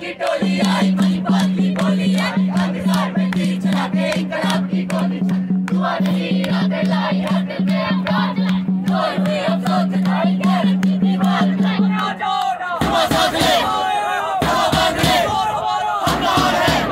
की टोली आई मणिपाल की बोली आई अंग्रेज में तीर चला के इंकलाब की गोली दुआ नहीं आते लाई आते में अफगान जोर हुए अफसोस जताई गैरत की दीवार लाई दुआ साथ ले दुआ बांध ले हमारा है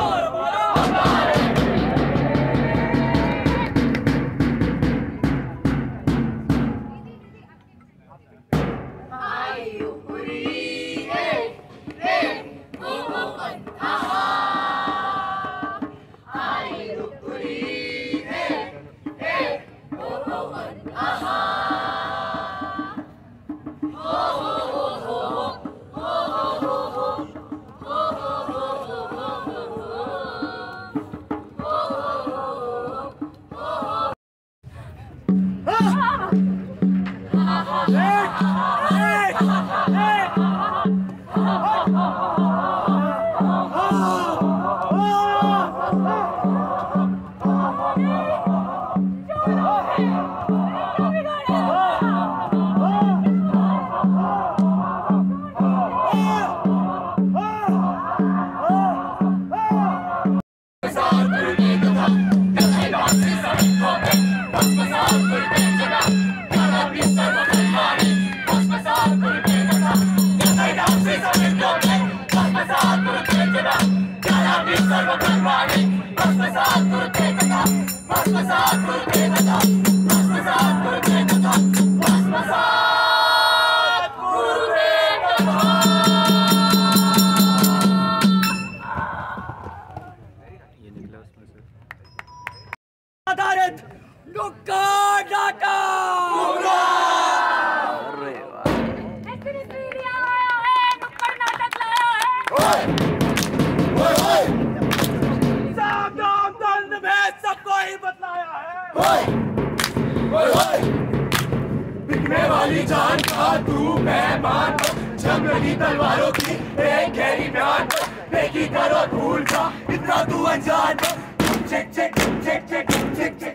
बिकने वाली जान का तू मेहमान जंगली तलवारों की एक गहरी म्यान बेकी करो धूल का इतना तू अनजान check check check check check check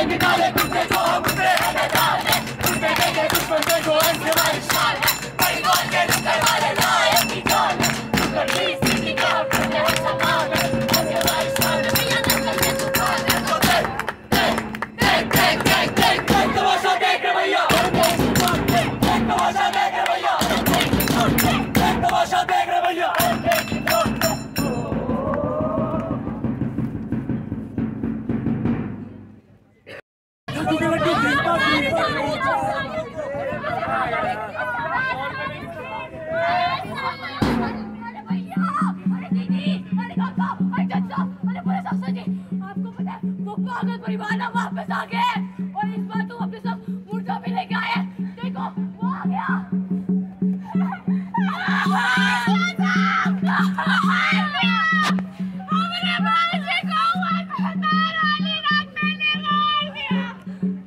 निकाले कुत्ते जो हम उतरे हमें डाले कुत्ते देखे दुश्मन से जो ऐसे वाली शान परिवार के लुटे वाले लाए अपनी जान गली सिटी का अपने समान ऐसे वाली शान मियां नस्ल के सुभान तमाशा देख रहे भैया तमाशा देख रहे भैया तमाशा देख रहे भैया परिवार वापस आ गए और इस बार तुम अपने सब मुर्दा भी लेके आए देखो वो आ गया हमने बाजी को वाली रात मैंने मार दिया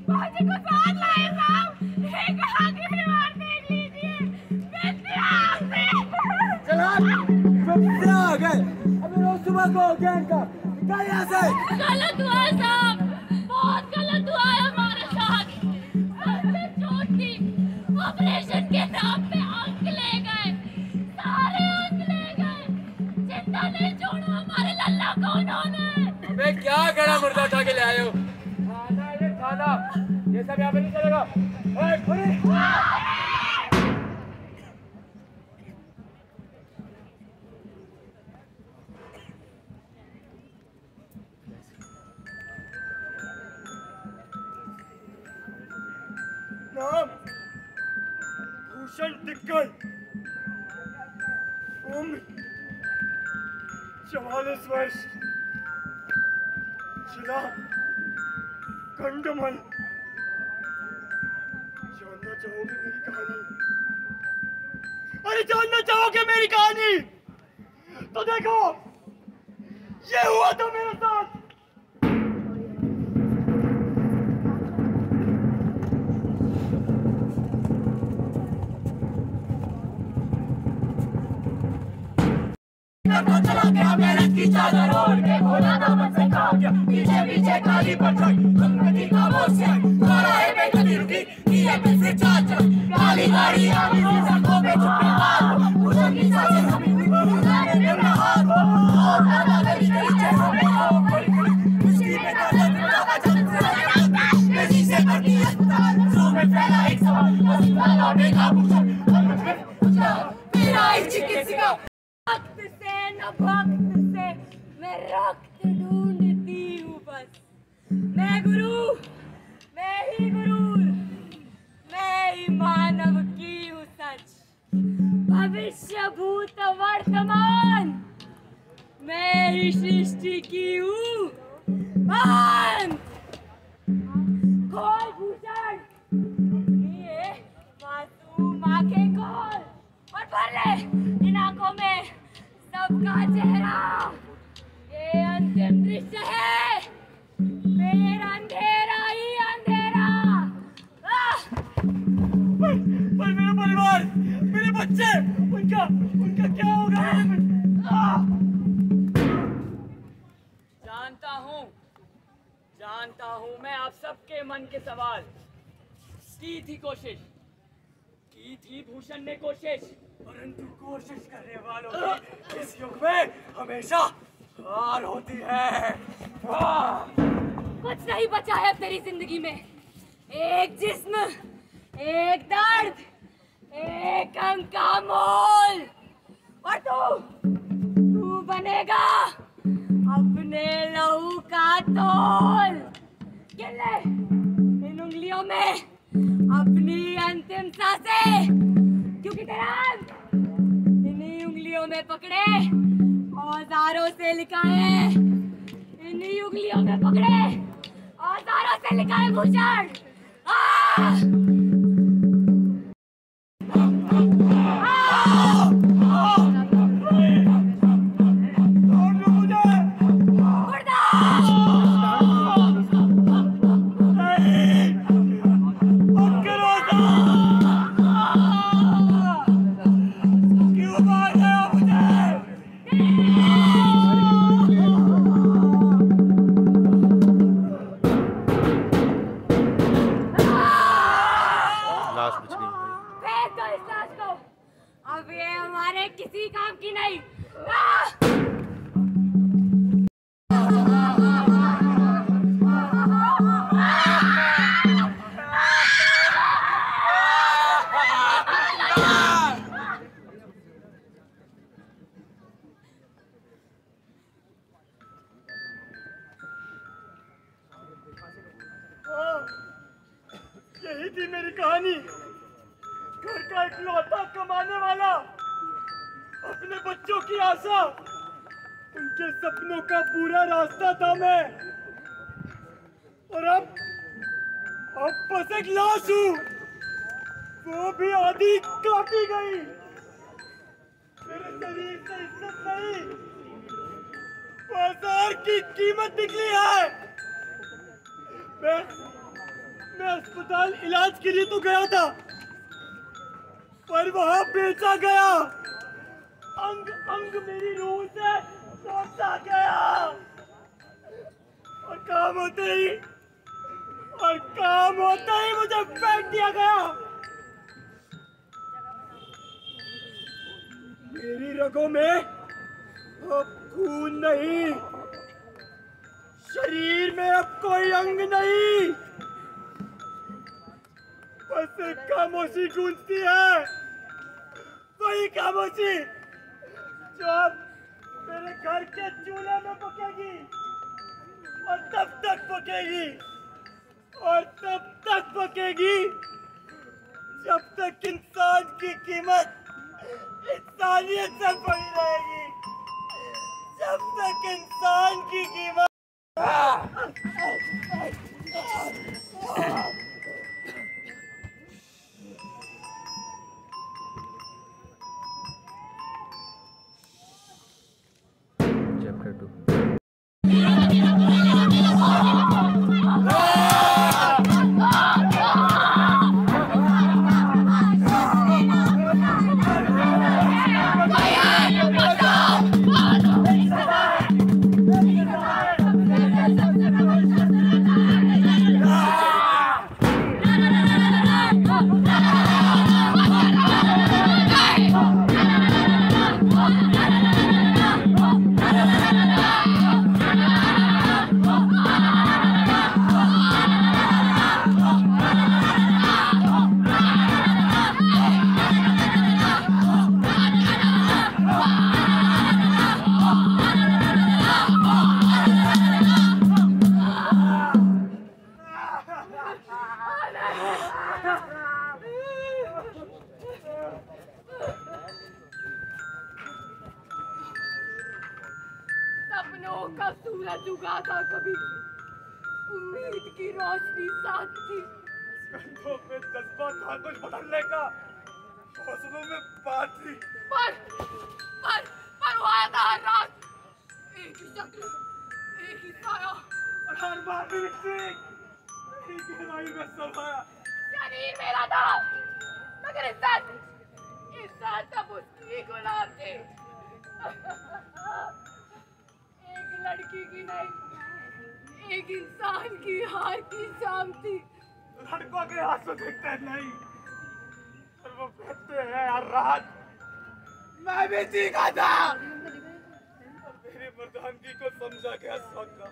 बाजी को साथ लाए साहब एक आगे परिवार देख लीजिए चला सबसे आ गए अभी रोज सुबह को ज्ञान का निकाल यहाँ से गलत हुआ साहब बहुत गलत हुआ है हमारे साथ सबसे छोटी ऑपरेशन के नाम पे अंक ले गए सारे अंक ले गए जिंदा नहीं छोड़ा हमारे लल्ला को उन्होंने अबे क्या गड़ा मुर्दा उठा के ले आए हो खाना ये खाना ये सब यहाँ पे नहीं चलेगा नाम भूषण दिक्कल उम्र 44 वर्ष जिला कंडमल जानना चाहोगे मेरी कहानी अरे जानना चाहोगे मेरी कहानी तो देखो ये हुआ था मेरे साथ चला गया मेरे की चादर ओढ़ के खोला दामन से खा गया पीछे पीछे काली परछाई संगति का मोसिया सारा है बेगती रुकी नीले पे से चाचा काली गाड़ी आगे से सड़कों पे छुपे हाथ मुझे की सांसें थमी हुई जाने में अपना हाथ और दादा मेरी तेरी चेहरों में आओ खड़ी खड़ी उसकी में दादा तेरा वचन से लगाता तेजी से करती है जो में फैला एक सवाल बस वाला बेगा पूछा तेरा एक चिकित्सका वक्त से न भक्त से मैं रक्त ढूंढती हूँ बस मैं गुरु मैं ही गुरु मैं ही मानव की हूँ सच भविष्य भूत वर्तमान मैं ही सृष्टि की हूँ मान खोल भूषण ये मासूम आंखें खोल और भर ले इन आंखों में सबका चेहरा ये अंतिम दृश्य है फिर अंधेरा ही अंधेरा पर मेरा परिवार मेरे बच्चे उनका क्या होगा जानता हूँ मैं आप सबके मन के सवाल की थी भूषण ने कोशिश परंतु कोशिश करने वालों की इस युग में हमेशा हार होती है कुछ नहीं बचा है तेरी जिंदगी में एक जिस्म एक दर्द एक अंग का मोल और तू बनेगा अपने लहू का तोल गिन ले इन उंगलियों में अपनी अंतिम सांसें क्योंकि तेरा अंत इन्हीं उंगलियों में पकड़े औजारों से लिखा है इन्हीं उंगलियों में पकड़े औजारों से लिखा है भूषण अब ये हमारे किसी काम की नहीं यही थी मेरी कहानी घर का इकलौता कमाने वाला अपने बच्चों की आशा उनके सपनों का पूरा रास्ता था मैं और अब बस एक लाश हूँ वो भी आधी काटी गई मेरे शरीर से इज्जत नहीं बाजार की कीमत निकली है मैं अस्पताल इलाज के लिए तो गया था पर वहां बेचा गया अंग अंग मेरी रूह से तोड़ा गया और काम होते ही मुझे फेंक दिया गया मेरी रगों में अब खून नहीं शरीर में अब कोई अंग नहीं बस एक खामोशी गूंजती है वही खामोशी जो अब मेरे घर के चूल्हे में पकेगी और तब तक पकेगी जब तक इंसान की कीमत इंसानियत से बड़ी रहेगी जब तक इंसान की कीमत Chapter 2. सपनों का सूरज उगा था कभी, उम्मीद की रोशनी साथ थी। कंधों पे जज्बा था कुछ बदलने का, हौसलों में बात थी। पर वो आया था हर रात, एक ही शक्ल, एक ही साया, और हर बार भी एक ही गहराई में समाया। शरीर मेरा था, मगर इज्जत अब उसकी ही गुलाम थी। एक लड़की की नहीं, एक इंसान की हार की शाम थी। लड़कों के आंसू दिखते नहीं, और वो बहते हैं हर रात। मैं भी चीखा था, और मेरी मर्दानगी को समझा गया सौदा।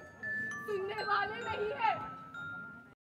सुनने वाले नहीं है,